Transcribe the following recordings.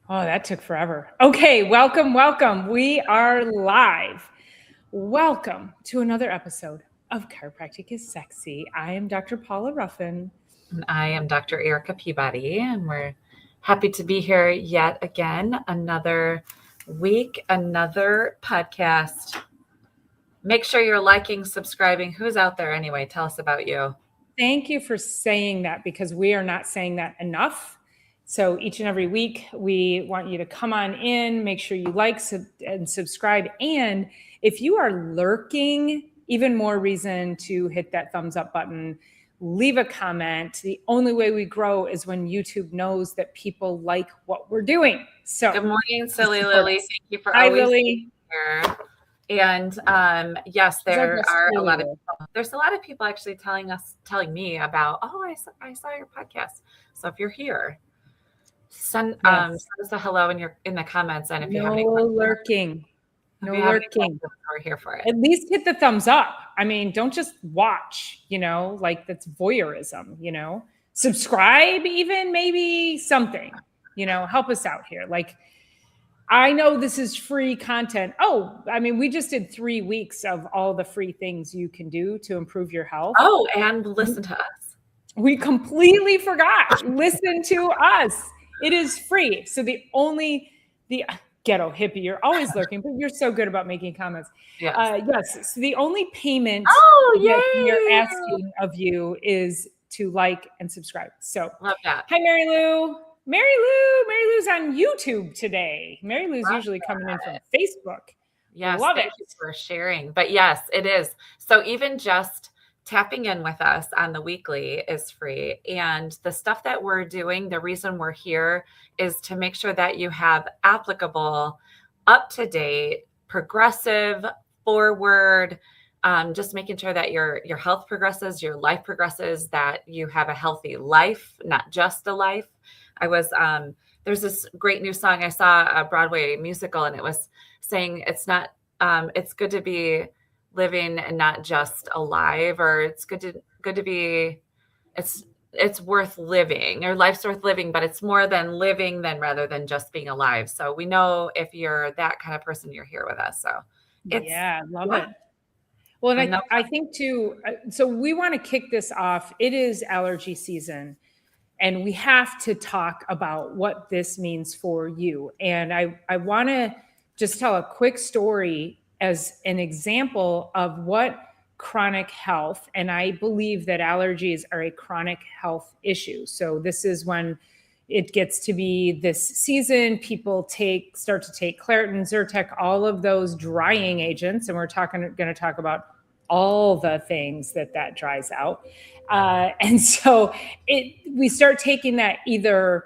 Oh, that took forever. Okay, welcome. We are live. Welcome to another episode of Chiropractic is Sexy. I am Dr. Paula Ruffin. And I am Dr. Erica Peabody, and we're happy to be here yet again. Another week, another podcast. Make sure you're liking, subscribing. Who's out there anyway? Tell us about you. Thank you for saying that because we are not saying that enough. So each and every week, we want you to come on in, make sure you like and subscribe. And if you are lurking, even more reason to hit that thumbs up button, leave a comment. The only way we grow is when YouTube knows that people like what we're doing. So good morning, Silly Lily. Thank you for Hi, always Lily. being here. And yes, there are a lot of people. There's a lot of people actually telling me about, I saw your podcast. So if you're here, send us a hello in the comments. And if you have any lurking. No lurking. We're here for it. At least hit the thumbs up. I mean, don't just watch, like that's voyeurism, subscribe even, maybe something, help us out here. Like, I know this is free content. Oh, I mean, we just did 3 weeks of all the free things you can do to improve your health. Oh, and listen to us. We completely forgot. Listen to us. It is free. So the ghetto hippie, you're always lurking, but you're so good about making comments. Yes. So the only payment that we're asking of you is to like and subscribe. So love that. Hi, Mary Lou. Mary Lou's on YouTube today. Mary Lou's usually coming in from Facebook. Yes, thank you for sharing. But yes, it is. So even just tapping in with us on the weekly is free. And the stuff that we're doing, the reason we're here is to make sure that you have applicable, up-to-date, progressive, forward, just making sure that your health progresses, your life progresses, that you have a healthy life, not just a life. There's this great new song. I saw a Broadway musical, and it was saying it's good to be living and not just alive, or it's good to be, it's worth living, or life's worth living, but it's more than living rather than just being alive. So we know if you're that kind of person, you're here with us. So love it. Well, and I think too, so we want to kick this off. It is allergy season, and we have to talk about what this means for you. And I want to just tell a quick story as an example of what chronic health, and I believe that allergies are a chronic health issue. So this is when it gets to be this season, people start to take Claritin, Zyrtec, all of those drying agents, and we're going to talk about all the things that dries out. And so we start taking that either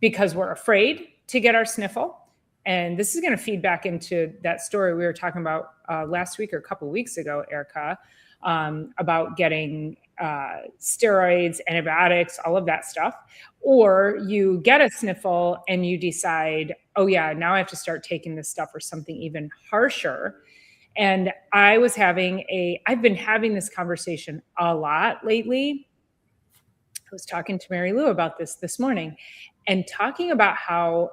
because we're afraid to get our sniffle. And this is going to feed back into that story we were talking about last week or a couple of weeks ago, Erica, about getting steroids, antibiotics, all of that stuff. Or you get a sniffle and you decide, oh yeah, now I have to start taking this stuff or something even harsher. And I've been having this conversation a lot lately. I was talking to Mary Lou about this morning, and talking about how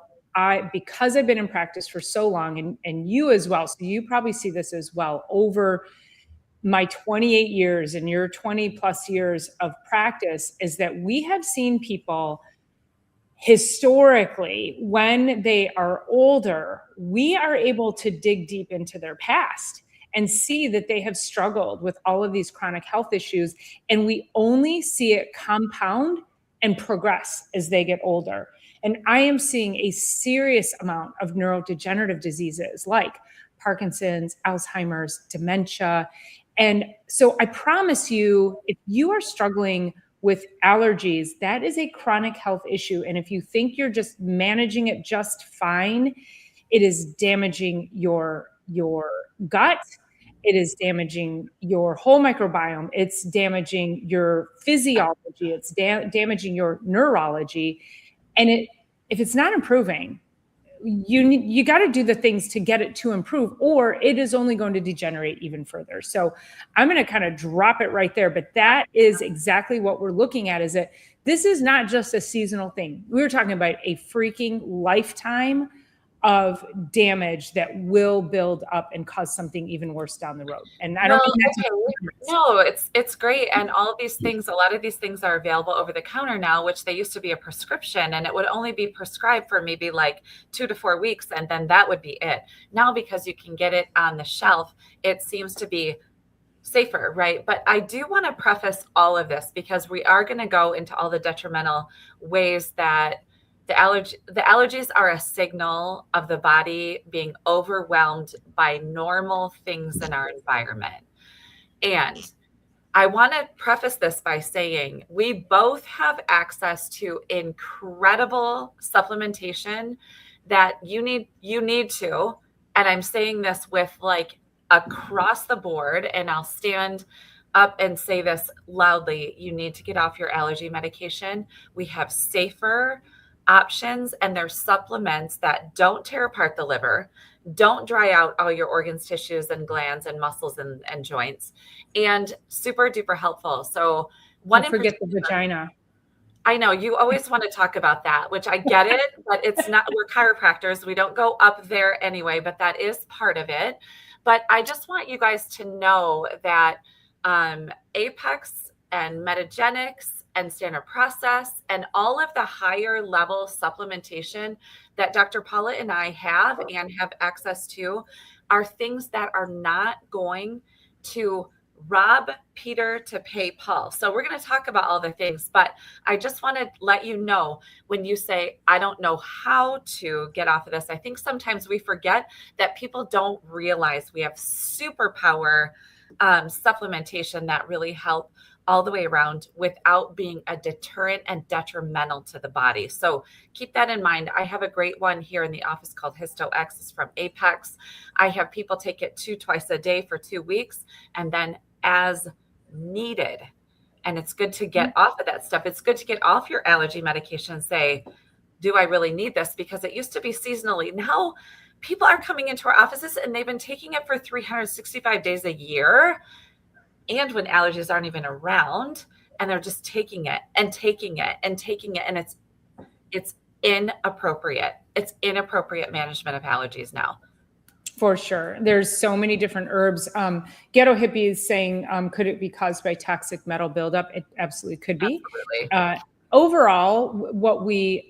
because I've been in practice for so long, and you as well, so you probably see this as well, over my 28 years and your 20 plus years of practice, is that we have seen people historically, when they are older, we are able to dig deep into their past and see that they have struggled with all of these chronic health issues. And we only see it compound and progress as they get older. And I am seeing a serious amount of neurodegenerative diseases like Parkinson's, Alzheimer's, dementia. And so I promise you, if you are struggling with allergies, that is a chronic health issue. And if you think you're just managing it just fine, it is damaging your gut. It is damaging your whole microbiome. It's damaging your physiology. It's damaging your neurology. And if it's not improving, you got to do the things to get it to improve, or it is only going to degenerate even further. So I'm going to kind of drop it right there. But that is exactly what we're looking at, is that This is not just a seasonal thing. We were talking about a freaking lifetime of damage that will build up and cause something even worse down the road. And I don't Well, think that's okay. No, it's great. And all of these things, a lot of these things are available over the counter now, which they used to be a prescription, and it would only be prescribed for maybe like 2 to 4 weeks, and then that would be it. Now, because you can get it on the shelf, it seems to be safer, right? But I do want to preface all of this because we are going to go into all the detrimental ways that the allergies are a signal of the body being overwhelmed by normal things in our environment. And I want to preface this by saying we both have access to incredible supplementation that you need to, and I'm saying this with like across the board, and I'll stand up and say this loudly, you need to get off your allergy medication. We have safer options, and there's supplements that don't tear apart the liver, don't dry out all your organs, tissues, and glands and muscles and joints, and super duper helpful. So don't forget the vagina. I know you always want to talk about that, which I get it, but it's not, we're chiropractors. We don't go up there anyway, but that is part of it. But I just want you guys to know that Apex and Metagenics and Standard Process and all of the higher level supplementation that Dr. Paula and I have and have access to are things that are not going to rob Peter to pay Paul. So we're going to talk about all the things, but I just want to let you know when you say, I don't know how to get off of this, I think sometimes we forget that people don't realize we have superpower supplementation that really help all the way around without being a deterrent and detrimental to the body. So keep that in mind. I have a great one here in the office called Histo X. It's from Apex. I have people take it twice a day for 2 weeks and then as needed. And it's good to get off of that stuff. It's good to get off your allergy medication and say, do I really need this? Because it used to be seasonally. Now people are coming into our offices and they've been taking it for 365 days a year. And when allergies aren't even around, and they're just taking it and taking it and taking it. And it's inappropriate. It's inappropriate management of allergies now. For sure. There's so many different herbs. Ghetto Hippie is saying, could it be caused by toxic metal buildup? It absolutely could be. Overall, what we,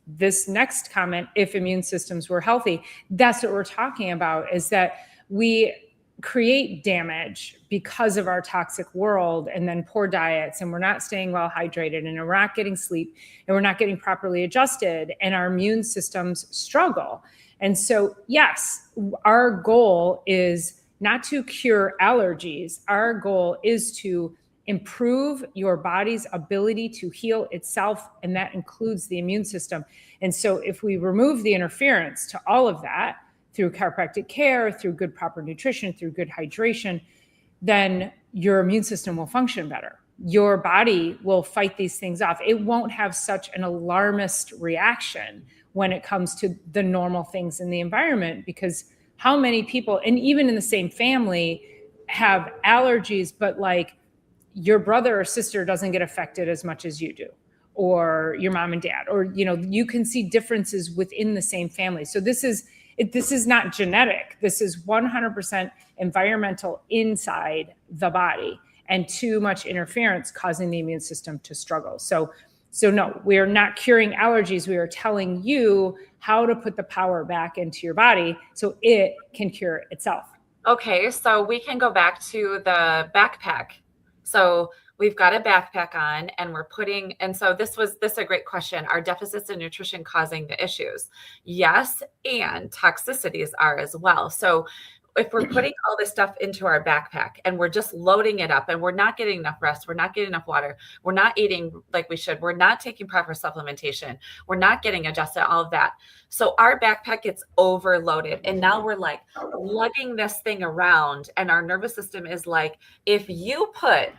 this next comment, if immune systems were healthy, that's what we're talking about, is that we create damage because of our toxic world and then poor diets, and we're not staying well hydrated, and we're not getting sleep, and we're not getting properly adjusted, and our immune systems struggle. And so, yes, our goal is not to cure allergies. Our goal is to improve your body's ability to heal itself, and that includes the immune system. And so if we remove the interference to all of that through chiropractic care, through good proper nutrition, through good hydration, then your immune system will function better. Your body will fight these things off. It won't have such an alarmist reaction when it comes to the normal things in the environment, because how many people, and even in the same family, have allergies, but like your brother or sister doesn't get affected as much as you do, or your mom and dad, or, you know, you can see differences within the same family. So this is not genetic. This is 100% environmental inside the body, and too much interference causing the immune system to struggle. So no, we are not curing allergies. We are telling you how to put the power back into your body so it can cure itself. Okay, so we can go back to the backpack. So we've got a backpack on and we're putting, and so this is a great question. Are deficits in nutrition causing the issues? Yes, and toxicities are as well. So if we're putting all this stuff into our backpack and we're just loading it up and we're not getting enough rest, we're not getting enough water, we're not eating like we should, we're not taking proper supplementation, we're not getting adjusted, all of that. So our backpack gets overloaded. And now we're like lugging this thing around, and our nervous system is like, if you put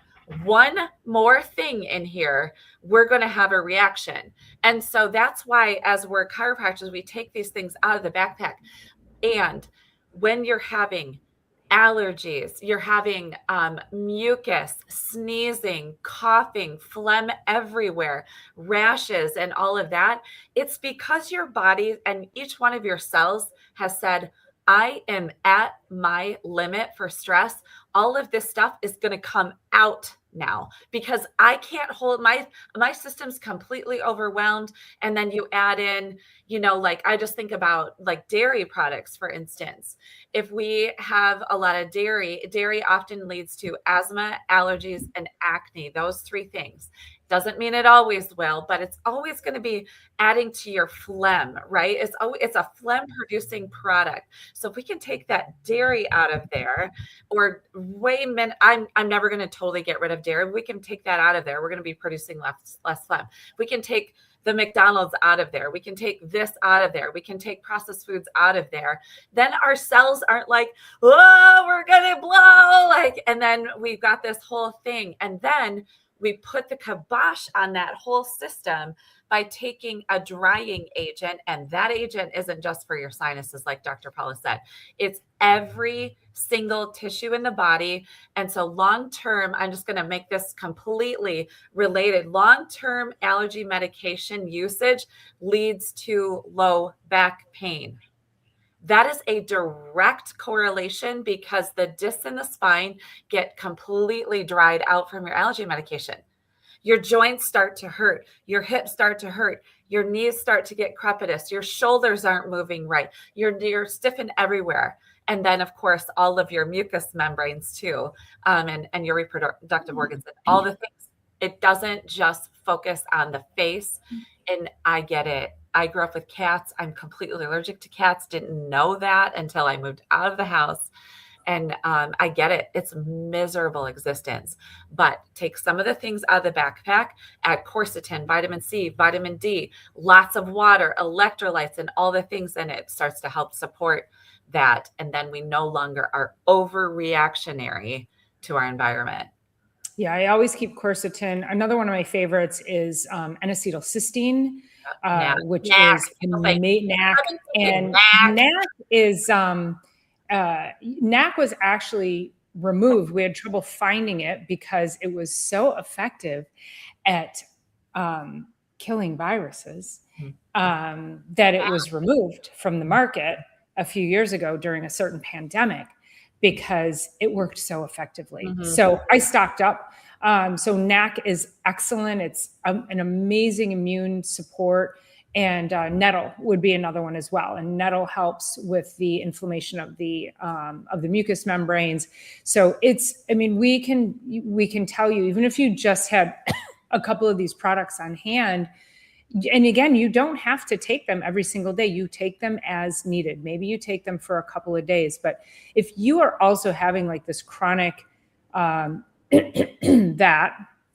one more thing in here, we're going to have a reaction. And so that's why, as we're chiropractors, we take these things out of the backpack. And when you're having allergies, you're having mucus, sneezing, coughing, phlegm everywhere, rashes, and all of that, it's because your body and each one of your cells has said, I am at my limit for stress. All of this stuff is going to come out now because I can't hold my system's completely overwhelmed. And then you add in, like I just think about like dairy products, for instance. If we have a lot of dairy often leads to asthma, allergies, and acne, those three things. Doesn't mean it always will, but it's always going to be adding to your phlegm, right? It's a phlegm producing product. So if we can take that dairy out of there, or I'm never going to totally get rid of dairy. We can take that out of there. We're going to be producing less phlegm. We can take the McDonald's out of there. We can take this out of there. We can take processed foods out of there. Then our cells aren't like, oh, we're going to blow. And then we've got this whole thing. And then we put the kibosh on that whole system by taking a drying agent. And that agent isn't just for your sinuses, like Dr. Paula said. It's every single tissue in the body. And so long-term, I'm just going to make this completely related. Long-term allergy medication usage leads to low back pain. That is a direct correlation because the discs in the spine get completely dried out from your allergy medication. Your joints start to hurt. Your hips start to hurt. Your knees start to get crepitus. Your shoulders aren't moving right. You're stiffened everywhere. And then, of course, all of your mucous membranes too, and your reproductive organs, and all the things. It doesn't just focus on the face. And I get it. I grew up with cats. I'm completely allergic to cats. Didn't know that until I moved out of the house. And I get it. It's a miserable existence. But take some of the things out of the backpack, add quercetin, vitamin C, vitamin D, lots of water, electrolytes, and all the things in it starts to help support that. And then we no longer are overreactionary to our environment. Yeah, I always keep quercetin. Another one of my favorites is N-acetylcysteine, which is NAC. And NAC is NAC was actually removed. We had trouble finding it because it was so effective at killing viruses that it was removed from the market a few years ago during a certain pandemic because it worked so effectively. So I stocked up. So NAC is excellent. It's an amazing immune support. And nettle would be another one as well. And nettle helps with the inflammation of the mucous membranes. So we can tell you, even if you just had a couple of these products on hand, and again, you don't have to take them every single day. You take them as needed. Maybe you take them for a couple of days. But if you are also having like this chronic that,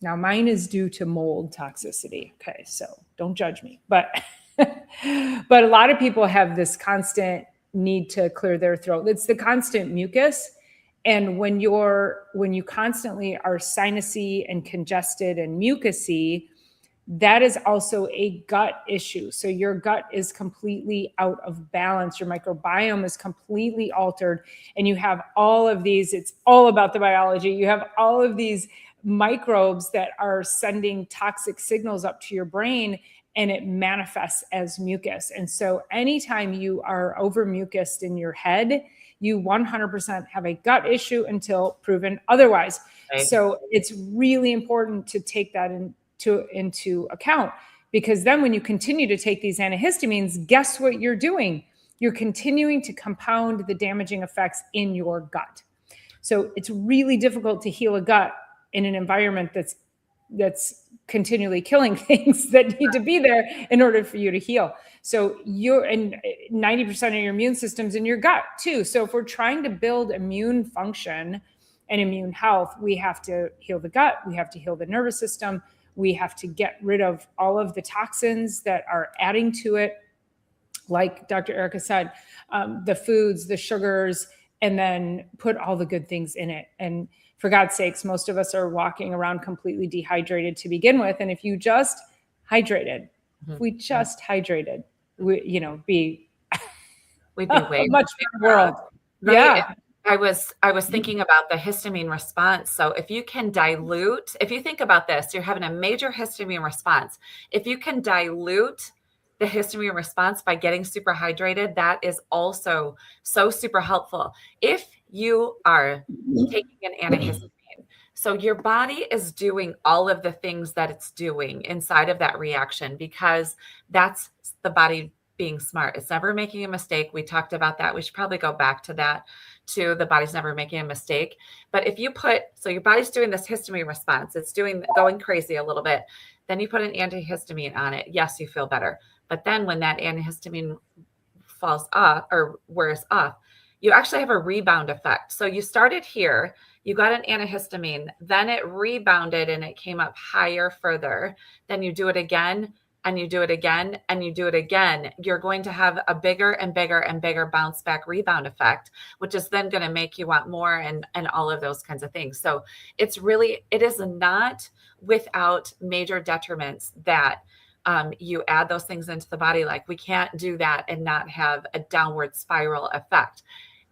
now mine is due to mold toxicity. Okay, so don't judge me. But a lot of people have this constant need to clear their throat. It's the constant mucus. And when you constantly are sinusy and congested and mucousy, that is also a gut issue. So your gut is completely out of balance. Your microbiome is completely altered. And you have all of these, it's all about the biology. You have all of these microbes that are sending toxic signals up to your brain, and it manifests as mucus. And so anytime you are over mucused in your head, you 100% have a gut issue until proven otherwise. Right. So it's really important to take that into account, because then when you continue to take these antihistamines, guess what you're doing? You're continuing to compound the damaging effects in your gut. So it's really difficult to heal a gut in an environment that's continually killing things that need to be there in order for you to heal. So 90% of your immune system's in your gut too. So if we're trying to build immune function and immune health, we have to heal the gut. We have to heal the nervous system. We have to get rid of all of the toxins that are adding to it. Like Dr. Erica said, the foods, the sugars, and then put all the good things in it. And for God's sakes, most of us are walking around completely dehydrated to begin with. And if you just hydrated, if we just hydrated, we'd be way a much better world. Right? Yeah. I was thinking about the histamine response. So if you can dilute, if you think about this, you're having a major histamine response. If you can dilute the histamine response by getting super hydrated, that is also so super helpful. If you are taking an antihistamine, so your body is doing all of the things that it's doing inside of that reaction because that's the body being smart. It's never making a mistake. We talked about that. We should probably go back to that too. The body's never making a mistake. But if you put, so your body's doing this histamine response, it's going crazy a little bit. Then you put an antihistamine on it. Yes, you feel better. But then when that antihistamine falls off or wears off, you actually have a rebound effect. So you started here, you got an antihistamine, then it rebounded and it came up higher further. Then you do it again and you do it again and you do it again. You're going to have a bigger and bigger and bigger bounce back rebound effect, which is then going to make you want more and all of those kinds of things. So it is not without major detriments that you add those things into the body. Like we can't do that and not have a downward spiral effect.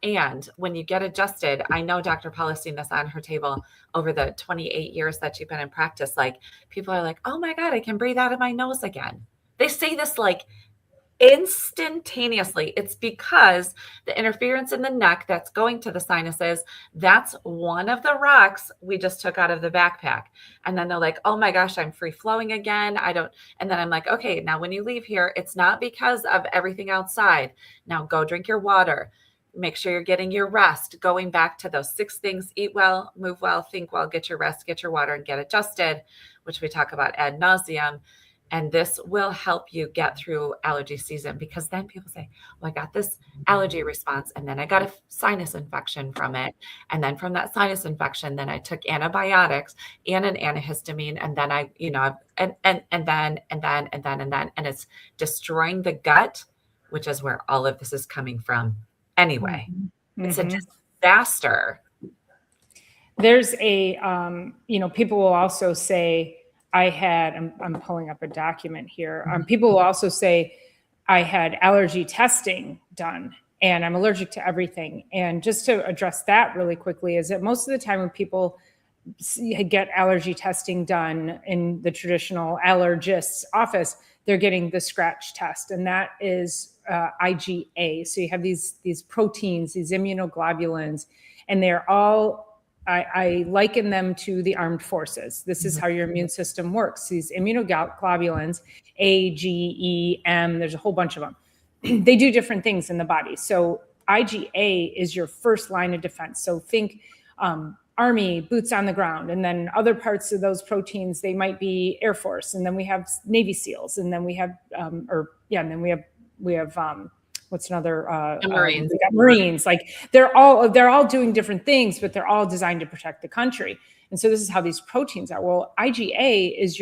And when you get adjusted, I know Dr. Paula's seen this on her table over the 28 years that she's been in practice. Like people are like, oh my God, I can breathe out of my nose again. They say this like instantaneously. It's because the interference in the neck that's going to the sinuses, that's one of the rocks we just took out of the backpack. And then they're like, oh my gosh, I'm free flowing again. And then I'm like, okay, now when you leave here, it's not because of everything outside. Now go drink your water. Make sure you're getting your rest, going back to those 6 things: eat well, move well, think well, get your rest, get your water, and get adjusted, which we talk about ad nauseum. And this will help you get through allergy season, because then people say, well, I got this allergy response and then I got a sinus infection from it. And then from that sinus infection, then I took antibiotics and an antihistamine. And then and it's destroying the gut, which is where all of this is coming from. Anyway, it's a disaster. There's people will also say, I'm pulling up a document here. People will also say, I had allergy testing done and I'm allergic to everything. And just to address that really quickly is that most of the time when people get allergy testing done in the traditional allergist's office, they're getting the scratch test, and that is IgA. So you have these proteins, these immunoglobulins, and they're all, I liken them to the armed forces. This is how your immune system works. These immunoglobulins, A, G, E, M, there's a whole bunch of them. They do different things in the body. So IgA is your first line of defense. So think Army, boots on the ground, and then other parts of those proteins, they might be Air Force, and then we have Navy SEALs, and then we have, what's another? Marines. We got Marines. Like they're all doing different things, but they're all designed to protect the country. And so this is how these proteins are. Well, IgA is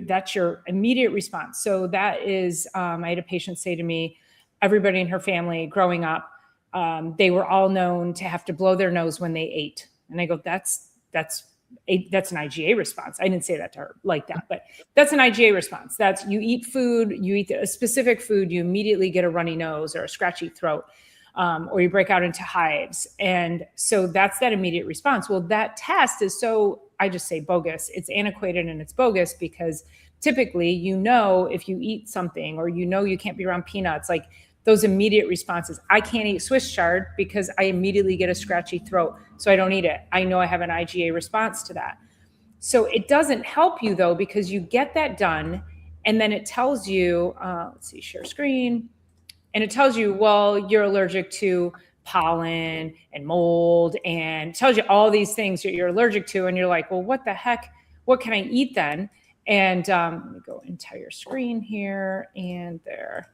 that's your immediate response. So that is, I had a patient say to me, everybody in her family growing up, they were all known to have to blow their nose when they ate. And I go, that's an IgA response. I didn't say that to her like that, but that's an IgA response. That's you eat food, you eat a specific food, you immediately get a runny nose or a scratchy throat, or you break out into hives. And so that's that immediate response. Well, that test is I just say bogus. It's antiquated and it's bogus because typically, if you eat something or you can't be around peanuts, like those immediate responses. I can't eat Swiss chard because I immediately get a scratchy throat, so I don't eat it. I know I have an IgA response to that. So it doesn't help you though, because you get that done and then it tells you, let's see, share screen. And it tells you, well, you're allergic to pollen and mold, and it tells you all these things that you're allergic to. And you're like, well, what the heck? What can I eat then? And let me go entire screen here and there.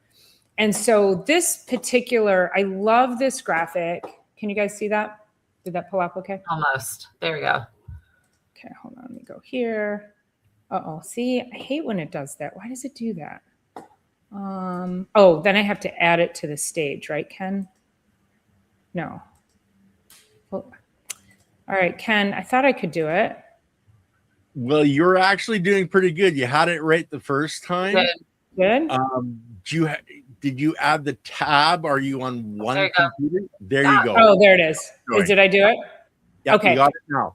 And so this particular, I love this graphic. Can you guys see that? Did that pull up okay? Almost. There we go. Okay, hold on. Let me go here. Uh-oh. See, I hate when it does that. Why does it do that? Then I have to add it to the stage, right, Ken? No. Well, all right, Ken, I thought I could do it. Well, you're actually doing pretty good. You had it right the first time. Good. did you add the tab? Are you on one There you go. computer? There you go. Oh, there it is. Sorry. Did I do it? Yeah, Okay. you got it now.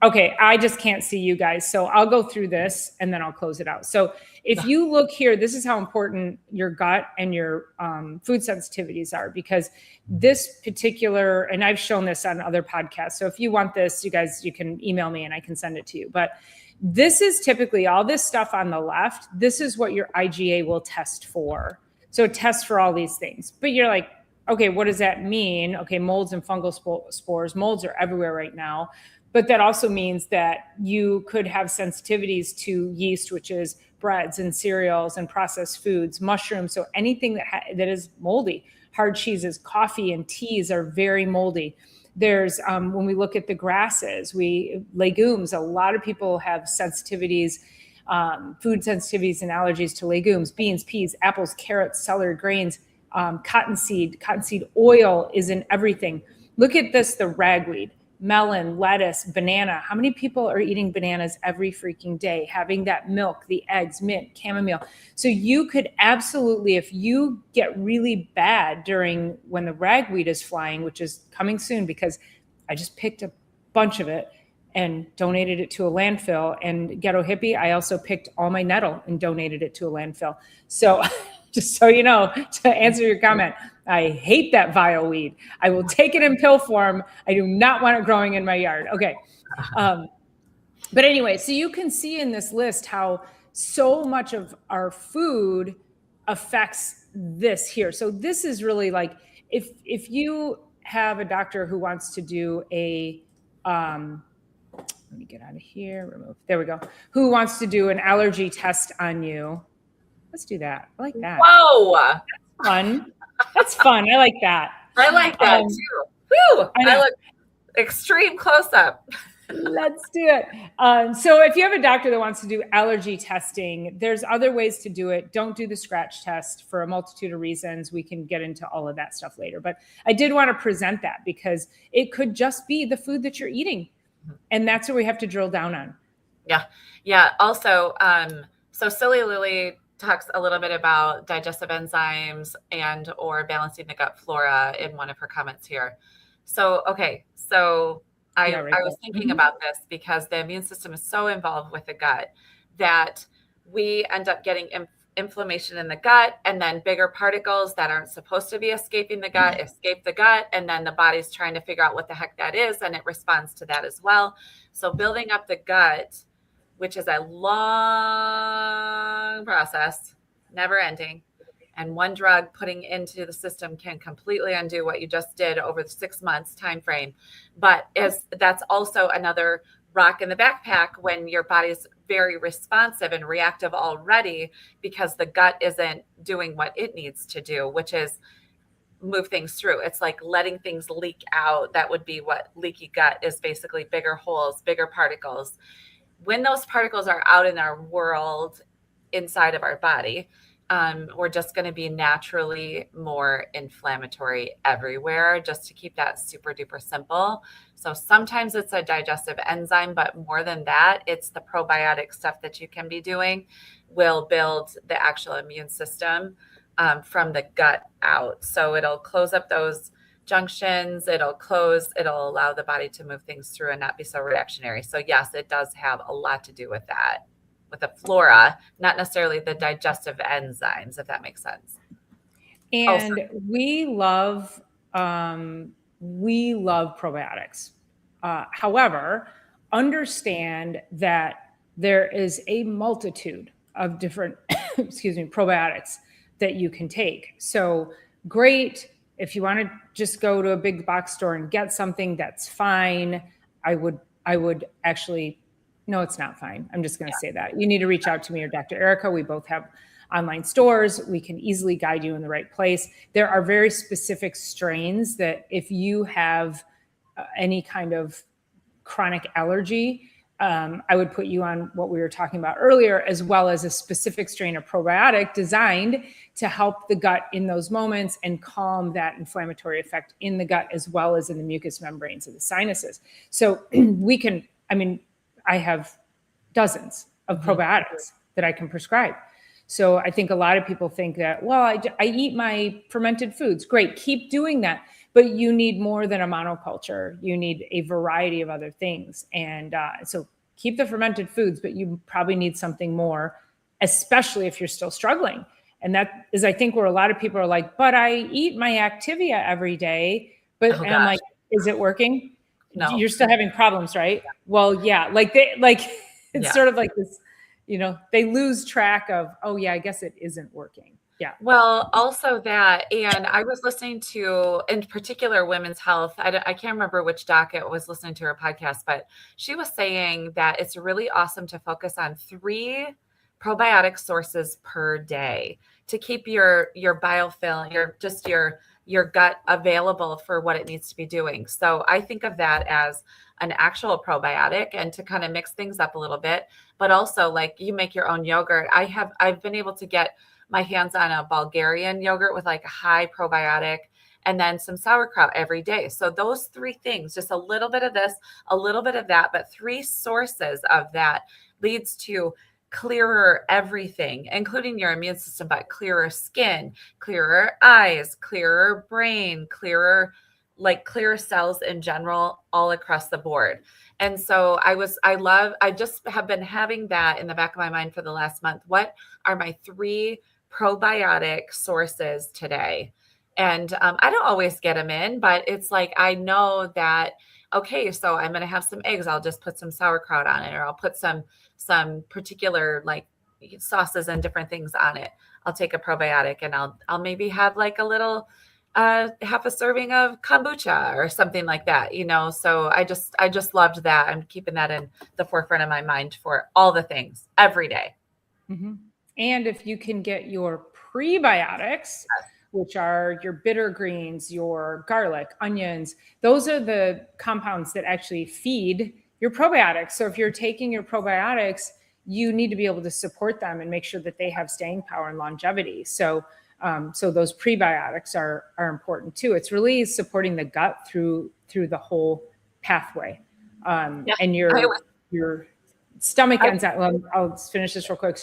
Okay, I just can't see you guys. So I'll go through this and then I'll close it out. So if you look here, this is how important your gut and your food sensitivities are, because this particular, and I've shown this on other podcasts. So if you want this, you guys, you can email me and I can send it to you. But this is typically all this stuff on the left. This is what your IgA will test for. So it tests for all these things. But you're like, okay, what does that mean? Okay, molds and fungal spores. Molds are everywhere right now. But that also means that you could have sensitivities to yeast, which is breads and cereals and processed foods, mushrooms. So anything that is moldy, hard cheeses, coffee and teas are very moldy. There's, when we look at the grasses, legumes, a lot of people have sensitivities, food sensitivities and allergies to legumes, beans, peas, apples, carrots, celery, grains, cottonseed oil is in everything. Look at this, the ragweed. Melon, lettuce, banana. How many people are eating bananas every freaking day, having that milk, the eggs, mint, chamomile? So you could absolutely, if you get really bad during when the ragweed is flying, which is coming soon, because I just picked a bunch of it and donated it to a landfill. And Ghetto Hippie, I also picked all my nettle and donated it to a landfill. So just so you know, to answer your comment, I hate that vile weed. I will take it in pill form. I do not want it growing in my yard. Okay. But anyway, so you can see in this list how so much of our food affects this here. So this is really like, if you have a doctor who wants to do a, let me get out of here, remove, there we go, who wants to do an allergy test on you. Let's do that. I like that. Whoa. That's fun. That's fun. I like that. I like that too. Woo! I look extreme close up. Let's do it. So if you have a doctor that wants to do allergy testing, there's other ways to do it. Don't do the scratch test for a multitude of reasons. We can get into all of that stuff later. But I did want to present that because it could just be the food that you're eating. And that's what we have to drill down on. Yeah. Yeah. Also, so Silly Lily talks a little bit about digestive enzymes and or balancing the gut flora in one of her comments here. So, okay. So I was thinking about this because the immune system is so involved with the gut that we end up getting inflammation in the gut, and then bigger particles that aren't supposed to be escaping the gut escape the gut, and then the body's trying to figure out what the heck that is, and it responds to that as well. So building up the gut, which is a long process, never ending, and one drug putting into the system can completely undo what you just did over the 6 months time frame. But that's also another rock in the backpack when your body's very responsive and reactive already because the gut isn't doing what it needs to do, which is move things through. It's like letting things leak out. That would be what leaky gut is, basically bigger holes, bigger particles. When those particles are out in our world, inside of our body, we're just going to be naturally more inflammatory everywhere, just to keep that super duper simple. So sometimes it's a digestive enzyme, but more than that, it's the probiotic stuff that you can be doing will build the actual immune system from the gut out. So it'll close up those junctions, it'll allow the body to move things through and not be so reactionary. So yes, it does have a lot to do with that, with the flora, not necessarily the digestive enzymes, if that makes sense. And we love probiotics. However, understand that there is a multitude of different, probiotics that you can take. So great. If you want to just go to a big box store and get something, that's fine. I would actually, no, it's not fine. I'm just going to say that. You need to reach out to me or Dr. Erica. We both have online stores. We can easily guide you in the right place. There are very specific strains that if you have any kind of chronic allergy, I would put you on what we were talking about earlier, as well as a specific strain of probiotic designed to help the gut in those moments and calm that inflammatory effect in the gut, as well as in the mucous membranes of the sinuses. So I have dozens of probiotics that I can prescribe. So I think a lot of people think that, well, I eat my fermented foods. Great, keep doing that. But you need more than a monoculture. You need a variety of other things. And so keep the fermented foods, but you probably need something more, especially if you're still struggling. And that is, I think, where a lot of people are like, but I eat my Activia every day. But and I'm like, is it working? No. You're still having problems, right? Well, yeah, it's sort of like this, they lose track of, oh yeah, I guess it isn't working. Yeah. Well, also that, and I was listening to, in particular, Women's Health. I can't remember which doc it was listening to her podcast, but she was saying that it's really awesome to focus on 3 probiotic sources per day to keep your biofilm, your gut available for what it needs to be doing. So I think of that as an actual probiotic, and to kind of mix things up a little bit, but also like you make your own yogurt. I've been able to get my hands on a Bulgarian yogurt with like a high probiotic, and then some sauerkraut every day. So those 3 things, just a little bit of this, a little bit of that, but 3 sources of that leads to clearer everything, including your immune system, but clearer skin, clearer eyes, clearer brain, clearer cells in general, all across the board. And so I just have been having that in the back of my mind for the last month. What are my 3 probiotic sources today? And I don't always get them in, but it's like, I know that, okay, so I'm going to have some eggs. I'll just put some sauerkraut on it, or I'll put some particular like sauces and different things on it. I'll take a probiotic, and I'll maybe have like a little half a serving of kombucha or something like that, So I just loved that. I'm keeping that in the forefront of my mind for all the things every day. Mm-hmm. And if you can get your prebiotics, which are your bitter greens, your garlic, onions, those are the compounds that actually feed your probiotics. So if you're taking your probiotics, you need to be able to support them and make sure that they have staying power and longevity. So those prebiotics are important too. It's really supporting the gut through the whole pathway. And your stomach enzyme. Well, I'll finish this real quick.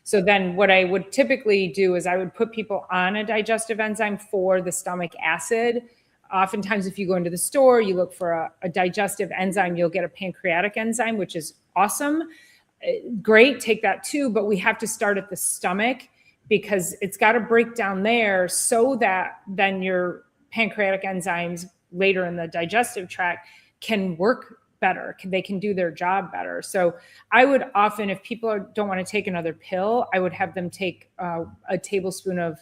So then what I would typically do is I would put people on a digestive enzyme for the stomach acid. Oftentimes, if you go into the store, you look for a digestive enzyme, you'll get a pancreatic enzyme, which is awesome. Great, take that too. But we have to start at the stomach, because it's got to break down there so that then your pancreatic enzymes later in the digestive tract can work better. They can do their job better. So I would often, if people don't want to take another pill, I would have them take a tablespoon of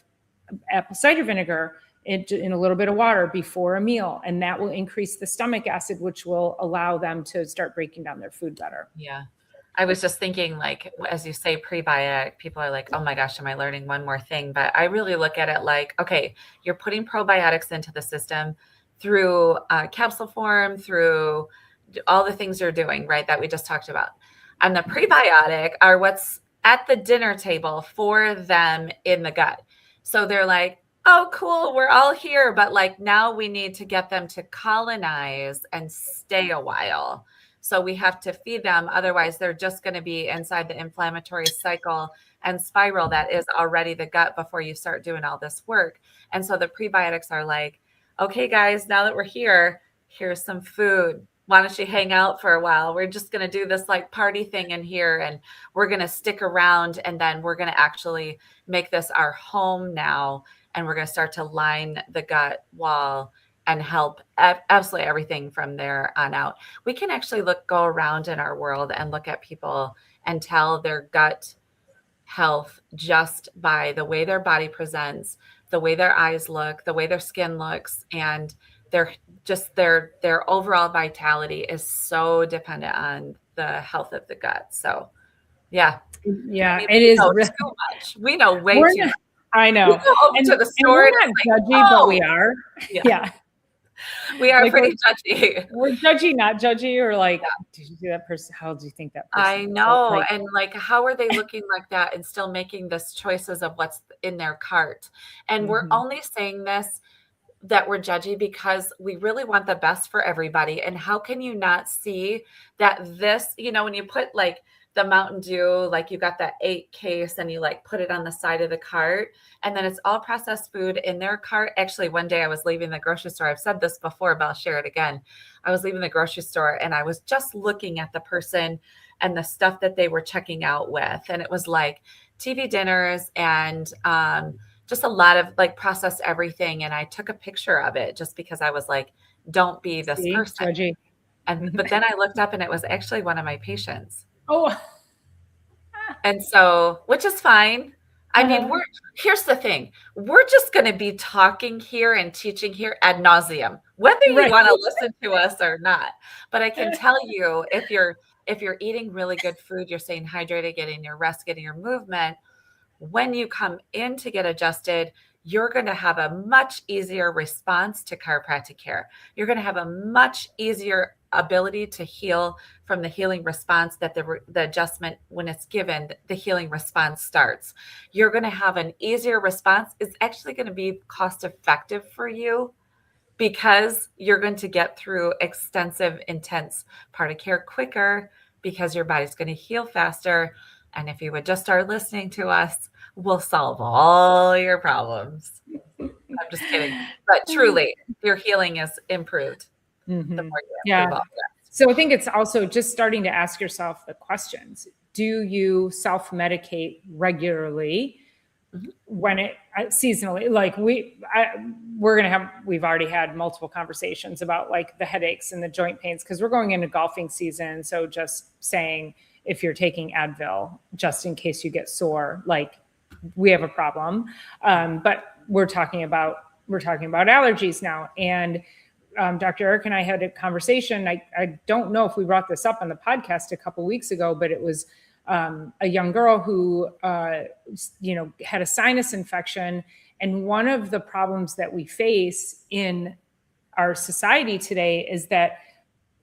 apple cider vinegar in a little bit of water before a meal. And that will increase the stomach acid, which will allow them to start breaking down their food better. Yeah. I was just thinking, like, as you say, prebiotic, people are like, oh my gosh, am I learning one more thing? But I really look at it like, okay, you're putting probiotics into the system through capsule form, through all the things you're doing, right, that we just talked about. And the prebiotic are what's at the dinner table for them in the gut. So they're like, oh, cool, we're all here. But like, now we need to get them to colonize and stay a while. So we have to feed them. Otherwise, they're just going to be inside the inflammatory cycle and spiral that is already the gut before you start doing all this work. And so the prebiotics are like, okay, guys, now that we're here, here's some food. Why don't you hang out for a while? We're just going to do this like party thing in here, and we're going to stick around, and then we're going to actually make this our home now. And we're going to start to line the gut wall and help absolutely everything from there on out. We can actually go around in our world and look at people and tell their gut health just by the way their body presents, the way their eyes look, the way their skin looks, and their overall vitality is so dependent on the health of the gut. So yeah, it is really too much. We know way too much. I know. We go over to the store. We're not judgy, but we are. Yeah. We are like pretty judgy. We're judgy, not judgy, or like, did you see that person? How do you think that person? I know. And like, how are they looking like that and still making this choices of what's in their cart? And we're only saying this, that we're judgy, because we really want the best for everybody. And how can you not see that this, when you put like the Mountain Dew, like you got that 8 case and you like put it on the side of the cart, and then it's all processed food in their cart. Actually, one day I was leaving the grocery store. I've said this before, but I'll share it again. I was leaving the grocery store and I was just looking at the person and the stuff that they were checking out with. And it was like TV dinners and just a lot of like processed everything. And I took a picture of it just because I was like, don't be this person. Judgy. But then I looked up and it was actually one of my patients. Oh. And so, which is fine. I mean, here's the thing. We're just going to be talking here and teaching here ad nauseum, whether you want to listen to us or not. But I can tell you, if you're eating really good food, you're staying hydrated, getting your rest, getting your movement, when you come in to get adjusted, you're going to have a much easier response to chiropractic care. You're going to have a much easier ability to heal from the healing response that the adjustment, when it's given, the healing response starts. You're going to have an easier response. It's actually going to be cost effective for you because you're going to get through extensive, intense part of care quicker because your body's going to heal faster. And if you would just start listening to us, we'll solve all your problems. I'm just kidding. But truly, your healing is improved. Mm-hmm. The more you improve all that. So I think it's also just starting to ask yourself the questions. Do you self-medicate regularly when it seasonally? Like we've already had multiple conversations about like the headaches and the joint pains because we're going into golfing season. So just saying, if you're taking Advil, just in case you get sore, like we have a problem. But we're talking about allergies now. And Dr. Eric and I had a conversation. I don't know if we brought this up on the podcast a couple of weeks ago, but it was a young girl who, had a sinus infection. And one of the problems that we face in our society today is that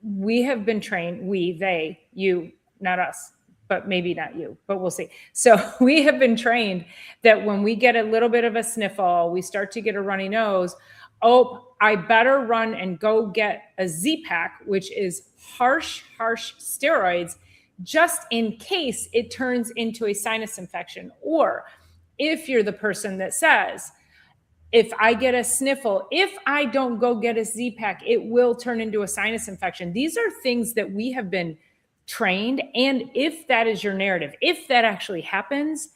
we have been trained, they, you, not us, but maybe not you, but we'll see. So we have been trained that when we get a little bit of a sniffle, we start to get a runny nose. Oh, I better run and go get a Z-Pak, which is harsh steroids, just in case it turns into a sinus infection. Or if you're the person that says, if I get a sniffle, if I don't go get a Z-Pak, it will turn into a sinus infection. These are things that we have been trained. And if that is your narrative, if that actually happens,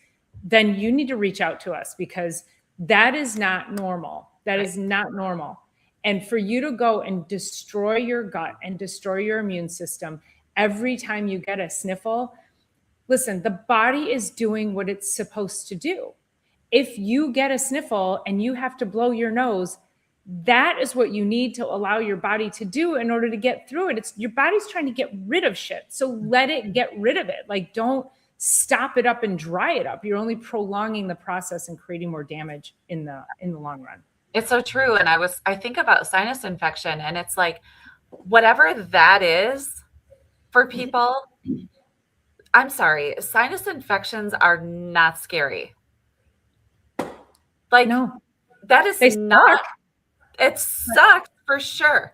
then you need to reach out to us because that is not normal. That is not normal. And for you to go and destroy your gut and destroy your immune system every time you get a sniffle, listen, the body is doing what it's supposed to do. If you get a sniffle and you have to blow your nose, that is what you need to allow your body to do in order to get through it. It's your body's trying to get rid of shit. So let it get rid of it. Like, don't stop it up and dry it up. You're only prolonging the process and creating more damage in the long run. It's so true. And I think about sinus infection, and it's like, whatever that is for people, I'm sorry, sinus infections are not scary. Like, no, that is not, it sucks for sure.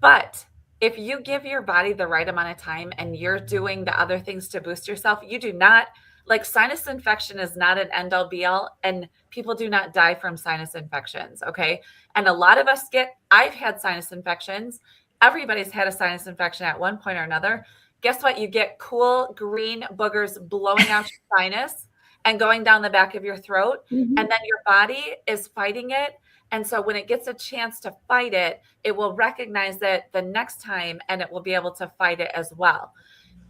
But if you give your body the right amount of time and you're doing the other things to boost yourself, you do not, like, sinus infection is not an end all be all, and people do not die from sinus infections. Okay. And a lot of us I've had sinus infections. Everybody's had a sinus infection at one point or another. Guess what? You get cool green boogers blowing out your sinus and going down the back of your throat. Mm-hmm. And then your body is fighting it. And so when it gets a chance to fight it, it will recognize it the next time and it will be able to fight it as well.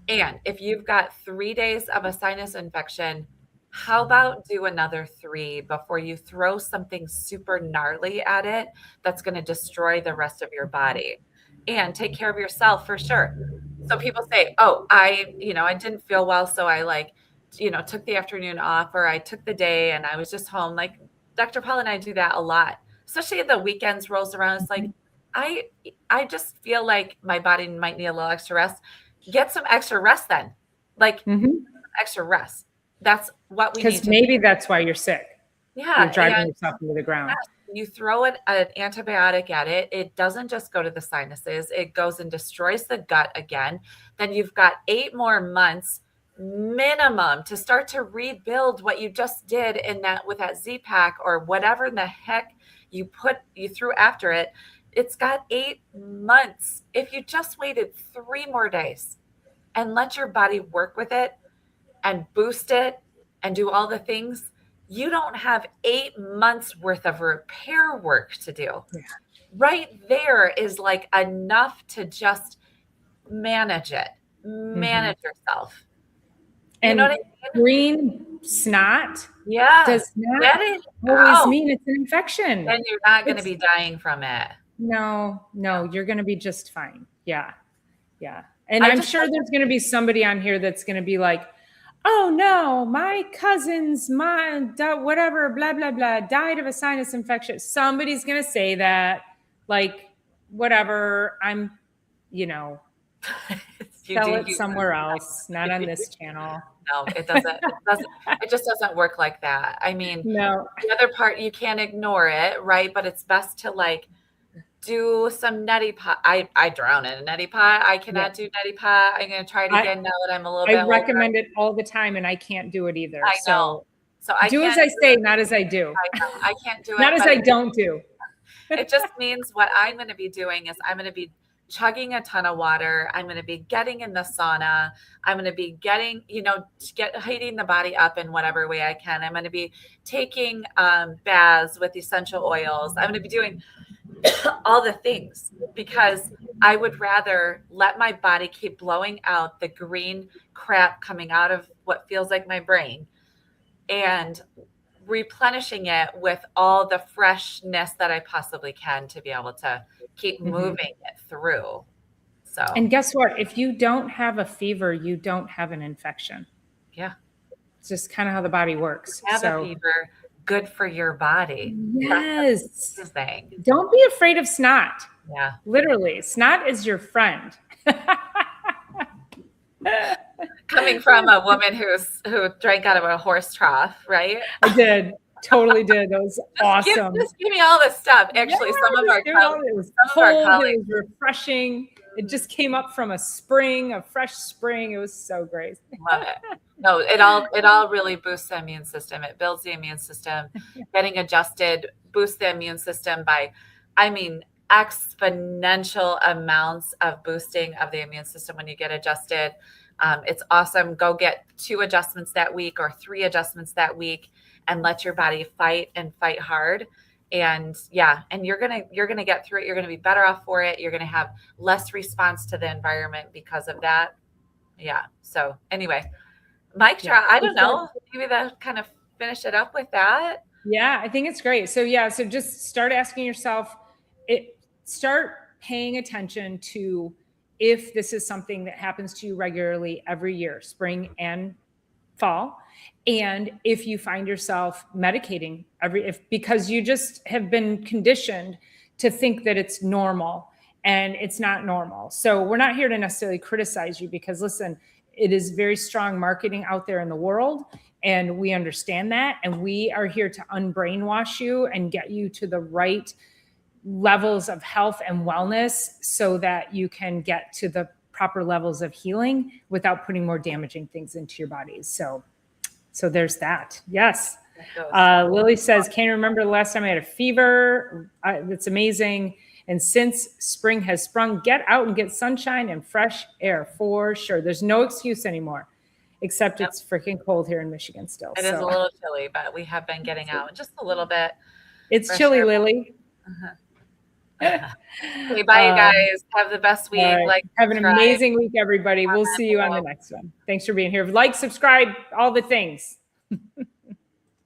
And if you've got 3 days of a sinus infection, how about do another 3 before you throw something super gnarly at it that's going to destroy the rest of your body? And take care of yourself for sure. So people say, oh, I didn't feel well, so I took the afternoon off, or I took the day and I was just home. Like Dr. Paula and I do that a lot, especially the weekends rolls around. It's like, I just feel like my body might need a little extra rest. Get some extra rest then. Like extra rest. That's what we need. Because maybe that's why you're sick. Yeah. You're driving yourself into the ground. You throw an antibiotic at it. It doesn't just go to the sinuses. It goes and destroys the gut again. Then you've got 8 more months, minimum to start to rebuild what you just did in that with that Z-Pack or whatever in the heck you threw after it. It's got 8 months. If you just waited 3 more days and let your body work with it and boost it and do all the things, you don't have 8 months worth of repair work to do. Yeah. Right there is like enough to just manage it, manage yourself. You And know what I mean? green snot does not get it always out. mean it's an infection. Then you're not going to be dying from it. No, you're going to be just fine. Yeah. And I'm sure there's going to be somebody on here that's going to be like, oh no, my cousin's whatever, blah, blah, blah, died of a sinus infection. Somebody's going to say that, like, whatever, I'm, sell it somewhere else, not on this channel. No, it doesn't. It just doesn't work like that. I mean, no. The other part, you can't ignore it, right? But it's best to like do some neti pot. I drown in a neti pot. I cannot do neti pot. I'm going to try it again now that I'm a little bit older. I recommend it all the time, and I can't do it either. I know. So I do as I say, not as I do. I know. I can't do it. Not as I don't do. It just means what I'm going to be doing is I'm going to be chugging a ton of water. I'm going to be getting in the sauna. I'm going to be getting, heating the body up in whatever way I can. I'm going to be taking baths with essential oils. I'm going to be doing all the things because I would rather let my body keep blowing out the green crap coming out of what feels like my brain and replenishing it with all the freshness that I possibly can to be able to keep moving it through. So, and guess what? If you don't have a fever, you don't have an infection. Yeah. It's just kind of how the body works. Have a fever, good for your body. Yes. That's the thing. Don't be afraid of snot. Yeah. Literally, snot is your friend. Coming from a woman who drank out of a horse trough, right? I did. Totally did. That was awesome. Just give me all this stuff. Actually, some of our colleagues, it was cold, it was refreshing. It just came up from a fresh spring. It was so great. Love it. No, it all really boosts the immune system. It builds the immune system. Getting adjusted boosts the immune system by, exponential amounts of boosting of the immune system when you get adjusted. It's awesome. Go get 2 adjustments that week or 3 adjustments that week and let your body fight hard. And you're going to get through it. You're going to be better off for it. You're going to have less response to the environment because of that. Yeah. So anyway, mic drop. I don't know. Maybe that kind of finish it up with that. Yeah, I think it's great. So so just start asking yourself, start paying attention to if this is something that happens to you regularly every year, spring and fall. And if you find yourself medicating because you just have been conditioned to think that it's normal and it's not normal. So we're not here to necessarily criticize you because listen, it is very strong marketing out there in the world. And we understand that. And we are here to unbrainwash you and get you to the right levels of health and wellness so that you can get to the proper levels of healing without putting more damaging things into your bodies. So there's that. Yes. Lily says, can't remember the last time I had a fever. That's amazing. And since spring has sprung, get out and get sunshine and fresh air for sure. There's no excuse anymore, except it's freaking cold here in Michigan still. It is a little chilly, but we have been getting out just a little bit. It's chilly, Lily. Okay, bye, you guys. Have the best week. Right. Have an amazing week, everybody. We'll see you on the next one. Thanks for being here. Like, subscribe, all the things.